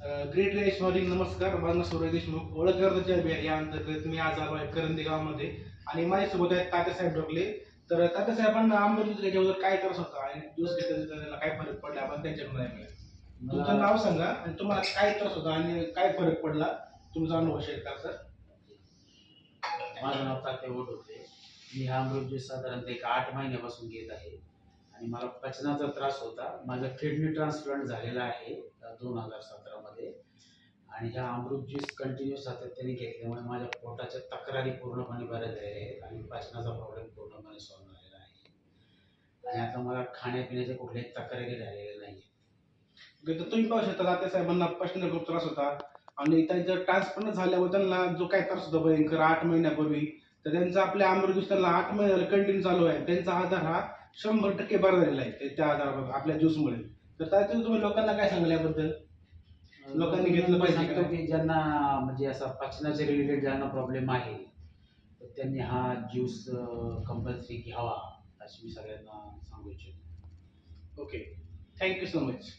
Great रेश morning. नमस्कार, माझं नाव सूर्य देशमुख. ओळख गर्दीच्या अभियान या अंतर्गत मी आज आलो आहे करंदी गावामध्ये आणि माझ्यासोबत आहेत तात्यासाहेब ढोकले. तर तात्यासाहेबांना आंबोली त्याच्यावर काय त्रास होता आणि दिवस घेतला त्याला काय फरक पडला आपण त्यांच्याकडून ऐकूया. तुमचं नाव सांगा आणि तुम्हाला काय त्रास होता आणि काय फरक पडला, तुमचा अनुभव शेअर करा सर. माझं नाव तात्यासाहेब ढोकले. मी हा अमृत ज्यूस साधारणतः एक 8 महिन्यापासून घेत आहे आणि मला पचनाचा त्रास होता. माझं किडनी ट्रान्सप्लांट झालेला आहे 2017 मध्ये आणि हा अमृत ज्यूस कंटिन्यू सातत्याने घेतल्यामुळे माझ्या पोटाच्या तक्रारी पूर्णपणे बऱ्या झालेल्या आहेत आणि पचनाचा प्रॉब्लेम पूर्णपणे सॉल्व्ह झालेला आहे आणि आता मला खाण्यापिण्याच्या कुठल्याही तक्रारी राहिलेल्या नाही. तर तुम्ही पाहू शकता तात्यासाहेबांना पचनाचा खूप त्रास होता आणि त्यांचं ट्रान्सप्लांट झाल्यावर त्यांना जो काय त्रास होता भयंकर 8 महिन्यापूर्वी, तर त्यांचा आपल्या अमृत त्यांना 8 महिने कंटिन्यू चालू आहे. त्यांचा आधार हा 100% बरा झालेला आहे त्या आधारावर आपल्या ज्यूसमुळे. तर त्यातून तुम्ही लोकांना काय सांगाल याबद्दल? लोकांनी घेतलं पाहिजे का सांगतो नाही? की ज्यांना म्हणजे असा पचनाच्या रिलेटेड ज्यांना प्रॉब्लेम आहे तर त्यांनी हा ज्यूस कंपल्सरी घ्यावा अशी मी सगळ्यांना सांगू इच्छितो. Okay, thank you so much.